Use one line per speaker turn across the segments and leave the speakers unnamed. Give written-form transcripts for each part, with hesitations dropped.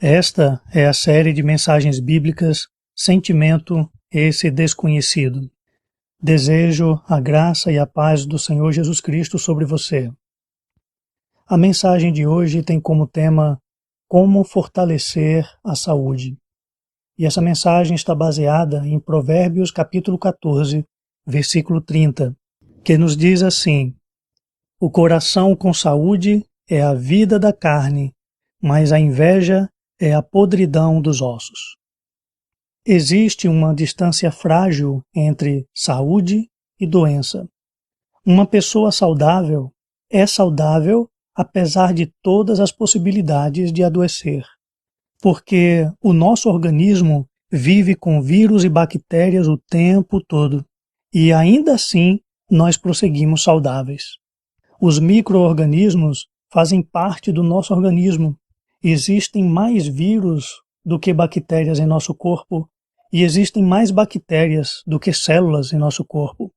Esta é a série de mensagens bíblicas Sentimento Esse Desconhecido. Desejo a graça e a paz do Senhor Jesus Cristo sobre você. A mensagem de hoje tem como tema Como fortalecer a saúde. E essa mensagem está baseada em Provérbios capítulo 14, versículo 30, que nos diz assim: O coração com saúde é a vida da carne, mas a inveja é a podridão dos ossos. Existe uma distância frágil entre saúde e doença. Uma pessoa saudável é saudável apesar de todas as possibilidades de adoecer, porque o nosso organismo vive com vírus e bactérias o tempo todo, e ainda assim nós prosseguimos saudáveis. Os micro-organismos fazem parte do nosso organismo. Existem mais vírus do que bactérias em nosso corpo e existem mais bactérias do que células em nosso corpo,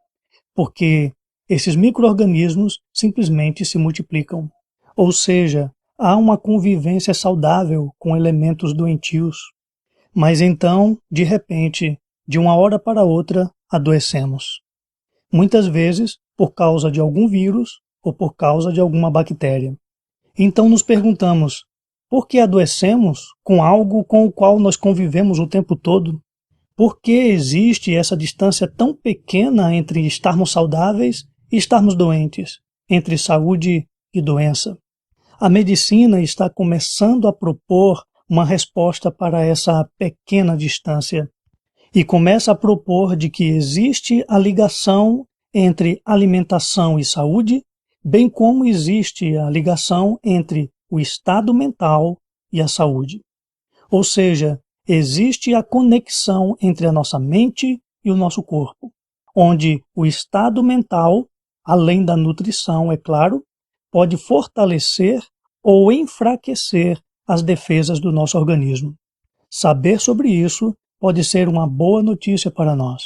porque esses micro-organismos simplesmente se multiplicam. Ou seja, há uma convivência saudável com elementos doentios. Mas então, de repente, de uma hora para outra, adoecemos. Muitas vezes por causa de algum vírus ou por causa de alguma bactéria. Então nos perguntamos, por que adoecemos com algo com o qual nós convivemos o tempo todo? Por que existe essa distância tão pequena entre estarmos saudáveis e estarmos doentes, entre saúde e doença? A medicina está começando a propor uma resposta para essa pequena distância e começa a propor de que existe a ligação entre alimentação e saúde, bem como existe a ligação entre o estado mental e a saúde. Ou seja, existe a conexão entre a nossa mente e o nosso corpo, onde o estado mental, além da nutrição, é claro, pode fortalecer ou enfraquecer as defesas do nosso organismo. Saber sobre isso pode ser uma boa notícia para nós.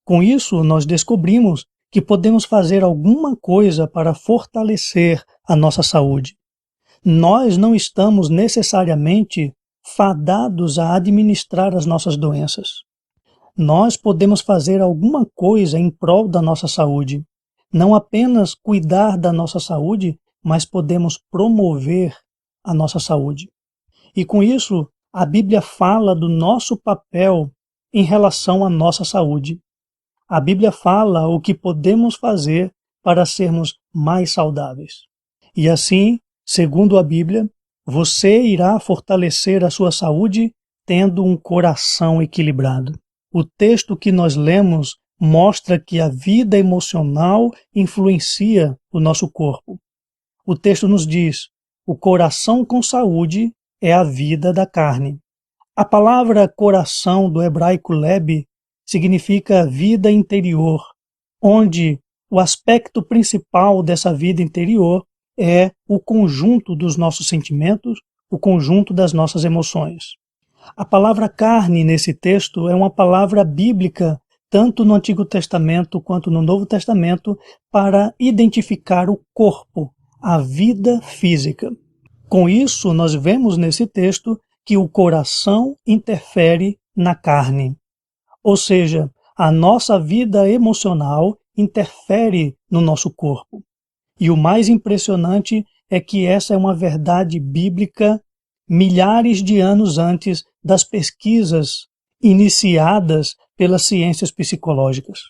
Com isso, nós descobrimos que podemos fazer alguma coisa para fortalecer a nossa saúde. Nós não estamos necessariamente fadados a administrar as nossas doenças. Nós podemos fazer alguma coisa em prol da nossa saúde. Não apenas cuidar da nossa saúde, mas podemos promover a nossa saúde. E com isso, a Bíblia fala do nosso papel em relação à nossa saúde. A Bíblia fala o que podemos fazer para sermos mais saudáveis. E assim, segundo a Bíblia, você irá fortalecer a sua saúde tendo um coração equilibrado. O texto que nós lemos mostra que a vida emocional influencia o nosso corpo. O texto nos diz: o coração com saúde é a vida da carne. A palavra coração do hebraico leb significa vida interior, onde o aspecto principal dessa vida interior é o conjunto dos nossos sentimentos, o conjunto das nossas emoções. A palavra carne nesse texto é uma palavra bíblica, tanto no Antigo Testamento quanto no Novo Testamento, para identificar o corpo, a vida física. Com isso, nós vemos nesse texto que o coração interfere na carne. Ou seja, a nossa vida emocional interfere no nosso corpo. E o mais impressionante é que essa é uma verdade bíblica milhares de anos antes das pesquisas iniciadas pelas ciências psicológicas.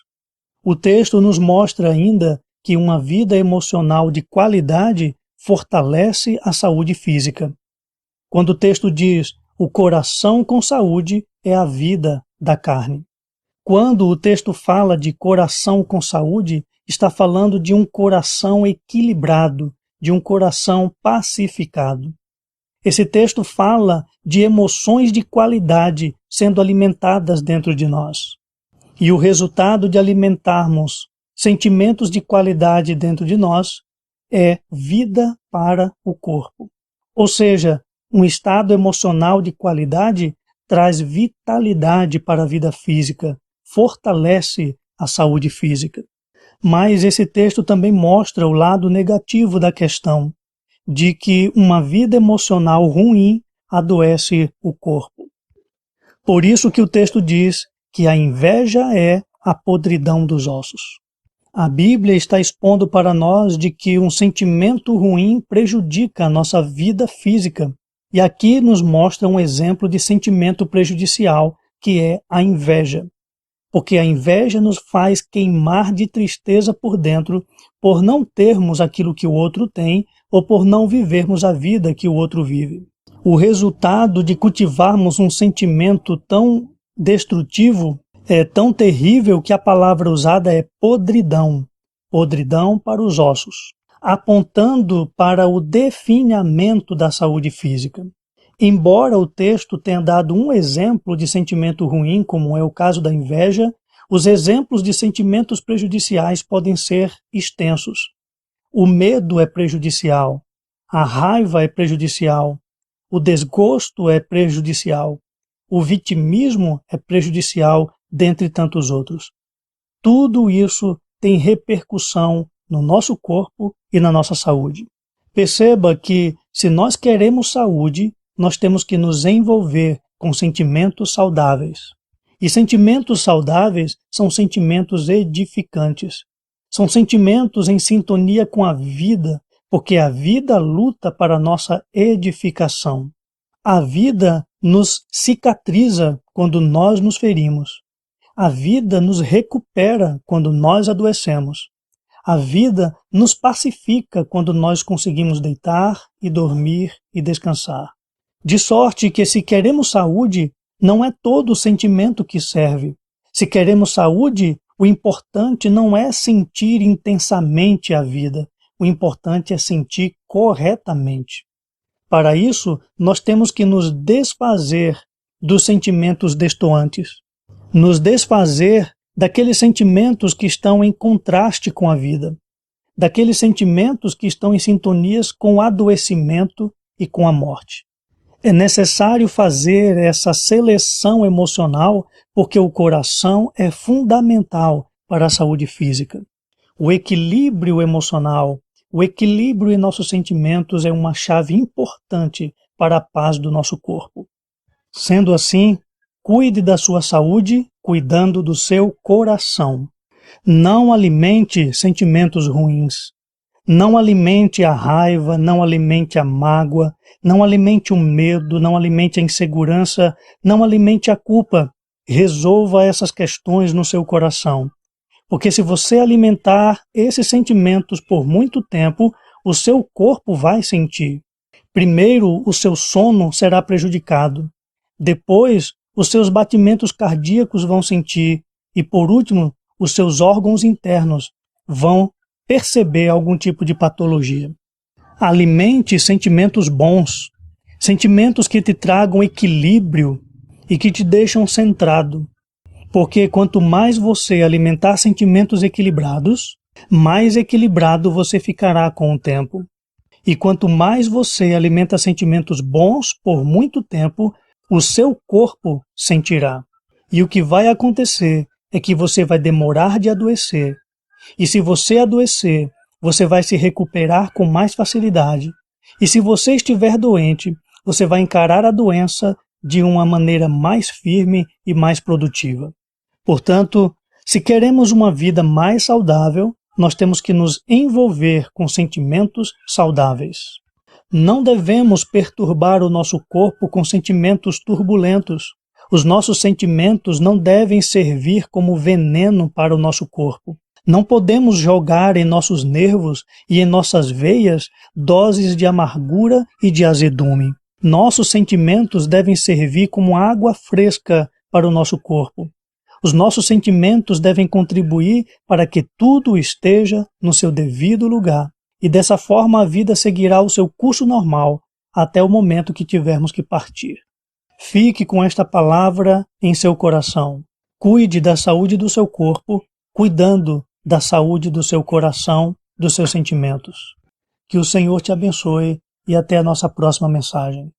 O texto nos mostra ainda que uma vida emocional de qualidade fortalece a saúde física. Quando o texto diz o coração com saúde é a vida da carne. Quando o texto fala de coração com saúde, está falando de um coração equilibrado, de um coração pacificado. Esse texto fala de emoções de qualidade sendo alimentadas dentro de nós. E o resultado de alimentarmos sentimentos de qualidade dentro de nós é vida para o corpo. Ou seja, um estado emocional de qualidade traz vitalidade para a vida física, fortalece a saúde física. Mas esse texto também mostra o lado negativo da questão, de que uma vida emocional ruim adoece o corpo. Por isso que o texto diz que a inveja é a podridão dos ossos. A Bíblia está expondo para nós de que um sentimento ruim prejudica a nossa vida física. E aqui nos mostra um exemplo de sentimento prejudicial, que é a inveja. Porque a inveja nos faz queimar de tristeza por dentro, por não termos aquilo que o outro tem, ou por não vivermos a vida que o outro vive. O resultado de cultivarmos um sentimento tão destrutivo é tão terrível que a palavra usada é podridão. Podridão para os ossos, apontando para o definhamento da saúde física. Embora o texto tenha dado um exemplo de sentimento ruim, como é o caso da inveja, os exemplos de sentimentos prejudiciais podem ser extensos. O medo é prejudicial, a raiva é prejudicial, o desgosto é prejudicial, o vitimismo é prejudicial, dentre tantos outros. Tudo isso tem repercussão no nosso corpo e na nossa saúde. Perceba que, se nós queremos saúde, nós temos que nos envolver com sentimentos saudáveis. E sentimentos saudáveis são sentimentos edificantes. São sentimentos em sintonia com a vida, porque a vida luta para a nossa edificação. A vida nos cicatriza quando nós nos ferimos. A vida nos recupera quando nós adoecemos. A vida nos pacifica quando nós conseguimos deitar e dormir e descansar. De sorte que, se queremos saúde, não é todo o sentimento que serve. Se queremos saúde, o importante não é sentir intensamente a vida. O importante é sentir corretamente. Para isso, nós temos que nos desfazer dos sentimentos destoantes. Nos desfazer daqueles sentimentos que estão em contraste com a vida. Daqueles sentimentos que estão em sintonias com o adoecimento e com a morte. É necessário fazer essa seleção emocional porque o coração é fundamental para a saúde física. O equilíbrio emocional, o equilíbrio em nossos sentimentos é uma chave importante para a paz do nosso corpo. Sendo assim, cuide da sua saúde cuidando do seu coração. Não alimente sentimentos ruins. Não alimente a raiva, não alimente a mágoa, não alimente o medo, não alimente a insegurança, não alimente a culpa. Resolva essas questões no seu coração. Porque se você alimentar esses sentimentos por muito tempo, o seu corpo vai sentir. Primeiro, o seu sono será prejudicado. Depois, os seus batimentos cardíacos vão sentir. E por último, os seus órgãos internos vão perceber algum tipo de patologia. Alimente sentimentos bons, sentimentos que te tragam equilíbrio e que te deixam centrado. Porque quanto mais você alimentar sentimentos equilibrados, mais equilibrado você ficará com o tempo. E quanto mais você alimenta sentimentos bons por muito tempo, o seu corpo sentirá. E o que vai acontecer é que você vai demorar de adoecer. E se você adoecer, você vai se recuperar com mais facilidade. E se você estiver doente, você vai encarar a doença de uma maneira mais firme e mais produtiva. Portanto, se queremos uma vida mais saudável, nós temos que nos envolver com sentimentos saudáveis. Não devemos perturbar o nosso corpo com sentimentos turbulentos. Os nossos sentimentos não devem servir como veneno para o nosso corpo. Não podemos jogar em nossos nervos e em nossas veias doses de amargura e de azedume. Nossos sentimentos devem servir como água fresca para o nosso corpo. Os nossos sentimentos devem contribuir para que tudo esteja no seu devido lugar. E dessa forma a vida seguirá o seu curso normal até o momento que tivermos que partir. Fique com esta palavra em seu coração. Cuide da saúde do seu corpo, cuidando da saúde do seu coração, dos seus sentimentos. Que o Senhor te abençoe e até a nossa próxima mensagem.